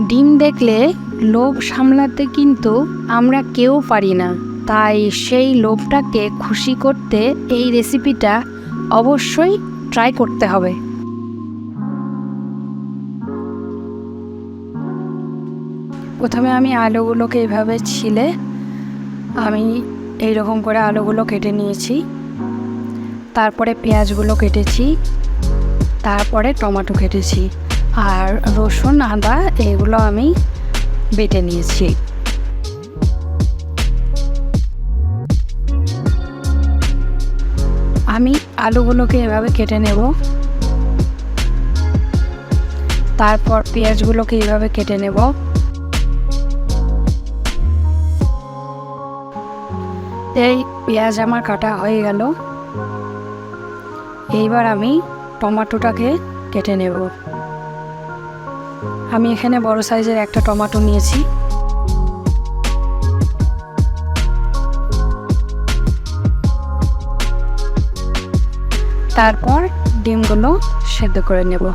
ডিম দেখলে লোভ সামলাতে কিন্তু আমরা কেউ পারি না, তাই সেই লোভটাকে খুশি করতে এই রেসিপিটা অবশ্যই ট্রাই করতে হবে। প্রথমে আমি আলুগুলোকে এভাবে ছিলে আমি এইরকম করে আলুগুলো কেটে নিয়েছি, তারপরে পেঁয়াজগুলো কেটেছি, তারপরে টমেটো কেটেছি, আর রসুন আদা এগুলো আমি বেটে নিয়েছি। আমি আলুগুলোকে এভাবে কেটে নেব, তারপর পেঁয়াজগুলোকে এভাবে কেটে নেব। এই পেঁয়াজ আমার কাটা হয়ে গেল। এইবার আমি টমেটোটাকে কেটে নেব। আমি এখানে বড় সাইজের একটা টমেটো নিয়েছি। তারপর ডিমগুলো সেদ্ধ করে নেব।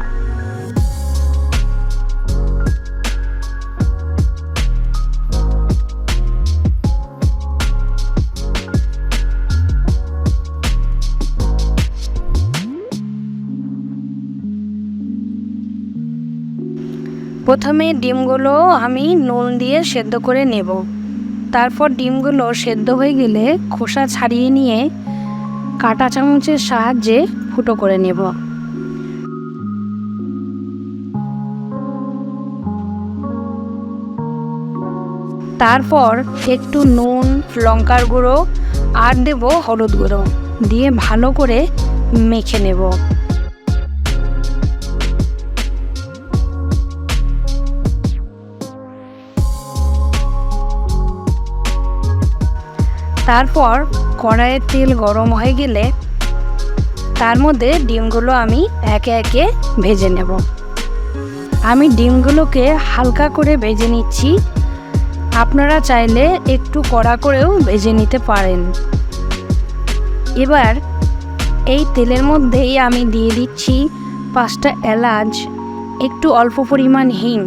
প্রথমে ডিমগুলো আমি নুন দিয়ে সেদ্ধ করে নেব। তারপর ডিমগুলো সেদ্ধ হয়ে গেলে খোসা ছাড়িয়ে নিয়ে কাঁটা চামচের সাহায্যে ফুটো করে নেব। তারপর একটু নুন, লঙ্কার গুঁড়ো আর দেব হলুদ গুঁড়ো দিয়ে ভালো করে মেখে নেব। তারপর কড়াইয়ের তেল গরম হয়ে গেলে তার মধ্যে ডিমগুলো আমি একে একে ভেজে নেব। আমি ডিমগুলোকে হালকা করে ভেজে নিচ্ছি, আপনারা চাইলে একটু কড়া করেও ভেজে নিতে পারেন। এবার এই তেলের মধ্যেই আমি দিয়ে দিচ্ছি 5টা এলাচ, একটু অল্প পরিমাণ হিং,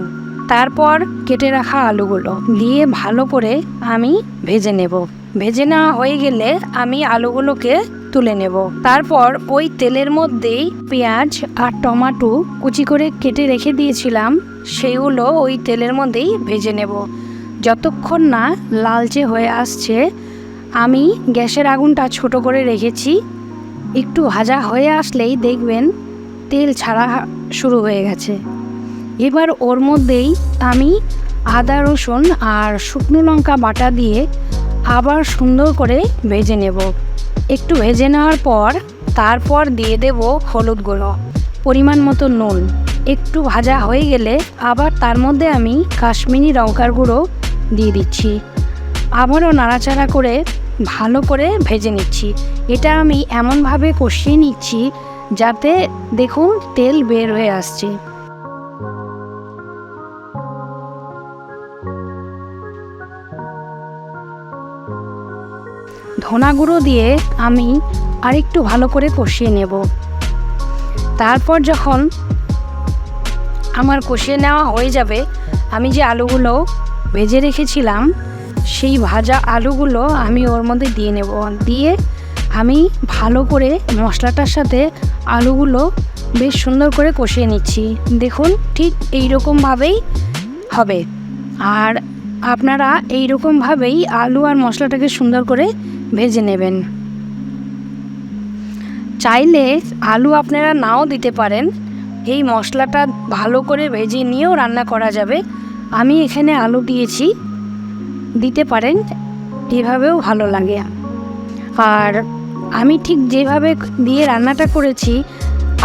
তারপর কেটে রাখা আলুগুলো দিয়ে ভালো করে আমি ভেজে নেব। ভেজে নেওয়া হয়ে গেলে আমি আলুগুলোকে তুলে নেব। তারপর ওই তেলের মধ্যেই পেঁয়াজ আর টমেটো কুচি করে কেটে রেখে দিয়েছিলাম সেগুলো ওই তেলের মধ্যেই ভেজে নেব। যতক্ষণ না লালচে হয়ে আসছে আমি গ্যাসের আগুনটা ছোট করে রেখেছি। একটু ভাজা হয়ে আসলেই দেখবেন তেল ছাড়া শুরু হয়ে গেছে। এবার ওর মধ্যেই আমি আদা, রসুন আর শুকনো লঙ্কা বাটা দিয়ে আবার সুন্দর করে ভেজে নেব। একটু ভেজে নেওয়ার পর তারপর দিয়ে দেব হলুদ গুঁড়ো, পরিমাণ মতো নুন। একটু ভাজা হয়ে গেলে আবার তার মধ্যে আমি কাশ্মীরি লঙ্কার গুঁড়ো দিয়ে দিচ্ছি। আবারও নাড়াচাড়া করে ভালো করে ভেজে নিচ্ছি। এটা আমি এমনভাবে কষিয়ে নিচ্ছি যাতে দেখুন তেল বের হয়ে আসছে। ধনা গুঁড়ো দিয়ে আমি আরেকটু ভালো করে কষিয়ে নেব। তারপর যখন আমার কষিয়ে নেওয়া হয়ে যাবে আমি যে আলুগুলো ভেজে রেখেছিলাম সেই ভাজা আলুগুলো আমি ওর মধ্যে দিয়ে নেব। দিয়ে আমি ভালো করে মশলাটার সাথে আলুগুলো বেশ সুন্দর করে কষিয়ে নিচ্ছি। দেখুন ঠিক এই রকমভাবেই হবে, আর আপনারা এই রকমভাবেই আলু আর মশলাটাকে সুন্দর করে ভেজে নেবেন। চাইলে আলু আপনারা নাও দিতে পারেন, এই মশলাটা ভালো করে ভেজে নিয়েও রান্না করা যাবে। আমি এখানে আলু দিয়েছি, দিতে পারেন, এভাবেও ভালো লাগে। আর আমি ঠিক যেভাবে দিয়ে রান্নাটা করেছি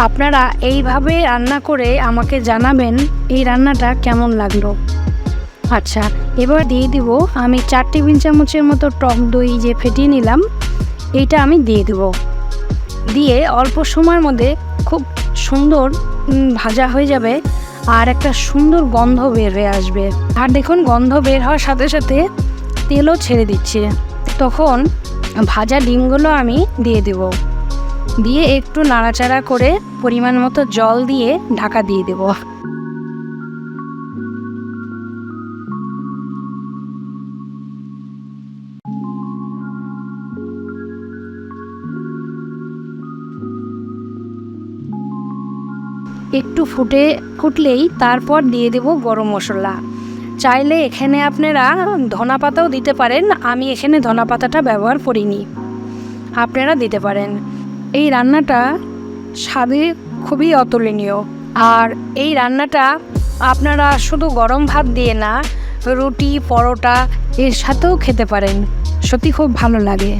আপনারা এইভাবে রান্না করে আমাকে জানাবেন এই রান্নাটা কেমন লাগলো। আচ্ছা, এবার দিয়ে দিব আমি 4 টেবিল চামচের মতো টক দই যে ফেটিয়ে নিলাম, এইটা আমি দিয়ে দেব। দিয়ে অল্প সময়ের মধ্যে খুব সুন্দর ভাজা হয়ে যাবে আর একটা সুন্দর গন্ধ বের হয়ে আসবে। আর দেখুন গন্ধ বের হওয়ার সাথে সাথে তেলও ছেড়ে দিচ্ছে। তখন ভাজা ডিমগুলো আমি দিয়ে দেব। দিয়ে একটু নাড়াচাড়া করে পরিমাণ মতো জল দিয়ে ঢাকা দিয়ে দেব। একটু ফুটলেই তারপর দিয়ে দেব গরম মশলা। চাইলে এখানে আপনারা ধনা পাতাও দিতে পারেন, আমি এখানে ধনা পাতাটা ব্যবহার করিনি, আপনারা দিতে পারেন। এই রান্নাটা স্বাদে খুবই অতুলনীয়। আর এই রান্নাটা আপনারা শুধু গরম ভাত দিয়ে না, রুটি পরোটা এর সাথেও খেতে পারেন, সত্যি খুব ভালো লাগে।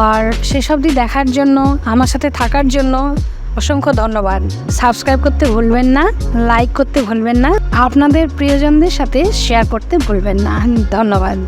আর সেসব দেখার জন্য, আমার সাথে থাকার জন্য অসংখ্য ধন্যবাদ। সাবস্ক্রাইব করতে ভুলবেন না, লাইক করতে ভুলবেন না, আপনাদের প্রিয়জনদের সাথে শেয়ার করতে ভুলবেন না। ধন্যবাদ।